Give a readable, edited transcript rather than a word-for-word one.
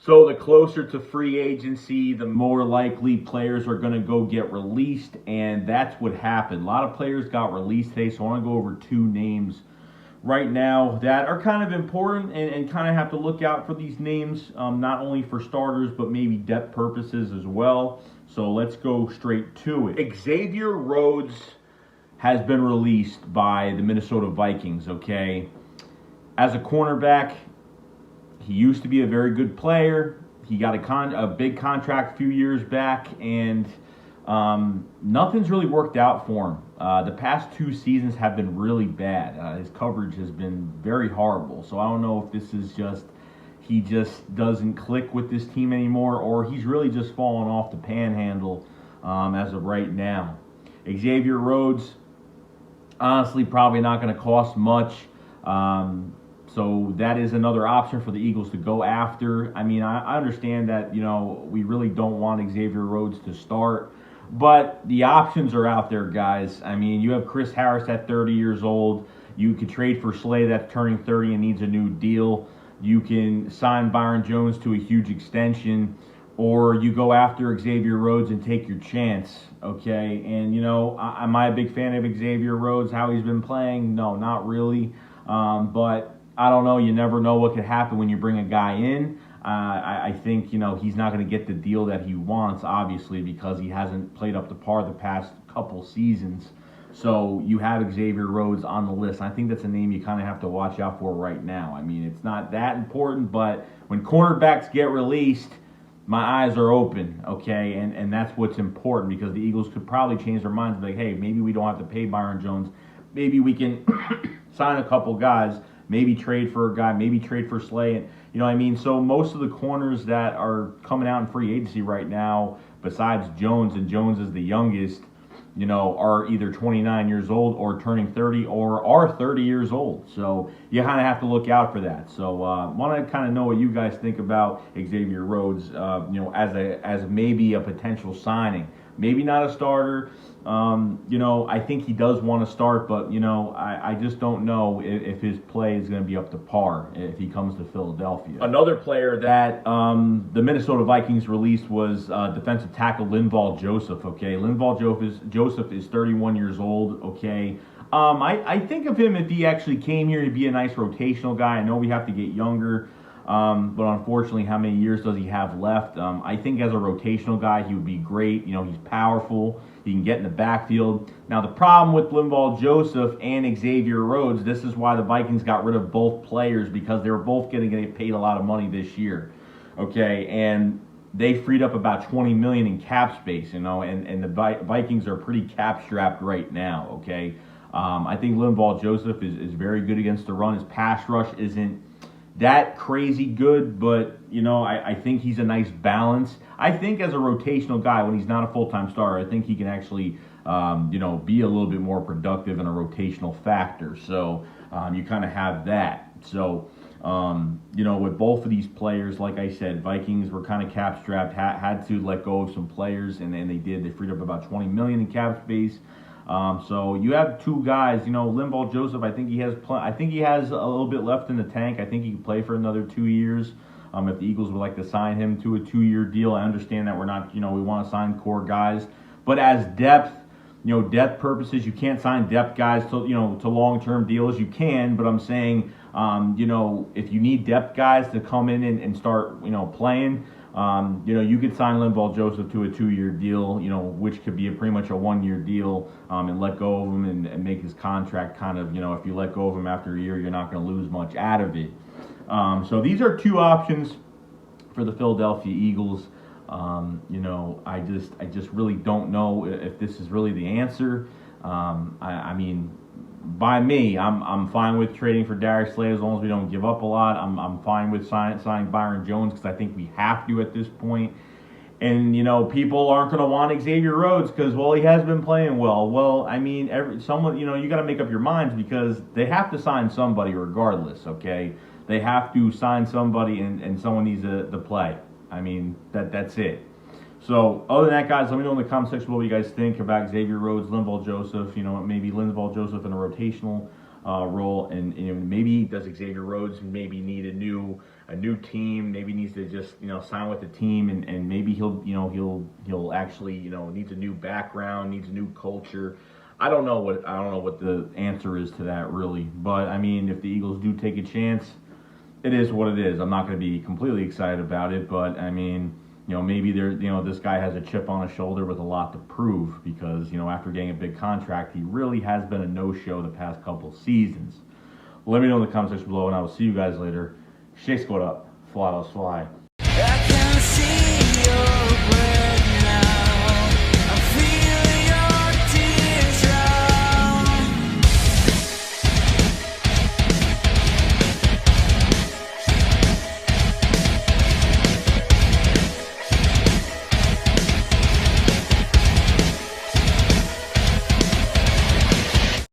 So the closer to free agency, the more likely players are going to go get released, and that's what happened. A lot of players got released today, so I want to go over two names right now that are kind of important and kind of have to look out for these names, not only for starters, but maybe depth purposes as well. So let's go straight to it. Xavier Rhodes has been released by the Minnesota Vikings, okay? As a cornerback, he used to be a very good player. He got a big contract a few years back, and nothing's really worked out for him. The past 2 seasons have been really bad. His coverage has been very horrible. So I don't know if this is just he just doesn't click with this team anymore, or he's really just fallen off the panhandle as of right now. Xavier Rhodes, honestly, probably not going to cost much. So that is another option for the Eagles to go after. I mean, I understand that, we really don't want Xavier Rhodes to start, but the options are out there, guys. I mean, you have Chris Harris at 30 years old. You could trade for Slay that's turning 30 and needs a new deal. You can sign Byron Jones to a huge extension, or you go after Xavier Rhodes and take your chance, okay? And, am I a big fan of Xavier Rhodes, how he's been playing? No, not really. But I don't know. You never know what could happen when you bring a guy in. I think, he's not going to get the deal that he wants, obviously, because he hasn't played up to par the past couple seasons. So you have Xavier Rhodes on the list. I think that's a name you kind of have to watch out for right now. I mean, it's not that important, but when cornerbacks get released, my eyes are open, okay? And that's what's important, because the Eagles could probably change their minds and be like, hey, maybe we don't have to pay Byron Jones. Maybe we can sign a couple guys, maybe trade for a guy, maybe trade for Slay. And, you know what I mean? So most of the corners that are coming out in free agency right now, besides Jones, and Jones is the youngest, are either 29 years old or turning 30 or are 30 years old. So you kind of have to look out for that. So want to kind of know what you guys think about Xavier Rhodes, as maybe a potential signing. Maybe not a starter. I think he does want to start, but, I just don't know if his play is going to be up to par if he comes to Philadelphia. Another player that the Minnesota Vikings released was defensive tackle Linval Joseph, okay? Linval Joseph is 31 years old, okay? I think of him, if he actually came here, he'd be a nice rotational guy. I know we have to get younger. But unfortunately, how many years does he have left? I think as a rotational guy, he would be great. He's powerful. He can get in the backfield. Now, the problem with Linval Joseph and Xavier Rhodes, this is why the Vikings got rid of both players, because they were both going to get paid a lot of money this year. Okay, and they freed up about $20 million in cap space, and the Vikings are pretty cap-strapped right now, okay? I think Linval Joseph is very good against the run. His pass rush isn't that crazy good, but I think he's a nice balance. I think as a rotational guy, when he's not a full-time starter, I think he can actually be a little bit more productive in a rotational factor. So you kind of have that. So with both of these players, like I said, Vikings were kind of cap strapped, had to let go of some players, and they did. They freed up about $20 million in cap space. So you have two guys, Linval Joseph. I think he has a little bit left in the tank. I think he can play for another 2 years. If the Eagles would like to sign him to a 2-year deal, I understand that we're not, we want to sign core guys, but as depth purposes, you can't sign depth guys to long-term deals. You can, but I'm saying, if you need depth guys to come in and start, playing. You could sign Linval Joseph to a 2-year deal, which could be pretty much a 1-year deal, and let go of him and make his contract kind of, if you let go of him after a year, you're not going to lose much out of it. So these are two options for the Philadelphia Eagles. I just really don't know if this is really the answer. I mean, by me, I'm fine with trading for Darius Slay as long as we don't give up a lot. I'm fine with signing Byron Jones, because I think we have to at this point. And people aren't going to want Xavier Rhodes because, he has been playing well. Well, I mean, someone, you got to make up your minds, because they have to sign somebody regardless. Okay, they have to sign somebody, and someone needs to play. I mean, that's it. So, other than that, guys, let me know in the comment section what you guys think about Xavier Rhodes, Linval Joseph, maybe Linval Joseph in a rotational role, and maybe does Xavier Rhodes maybe need a new a new team. Maybe needs to just sign with the team, and maybe he'll actually needs a new background, needs a new culture. I don't know what the answer is to that really, but I mean, if the Eagles do take a chance, it is what it is. I'm not going to be completely excited about it, but I mean, maybe this guy has a chip on his shoulder with a lot to prove because after getting a big contract, he really has been a no-show the past couple seasons. Let me know in the comment section below, and I will see you guys later. Shake Squad up, fly, let's fly. I can see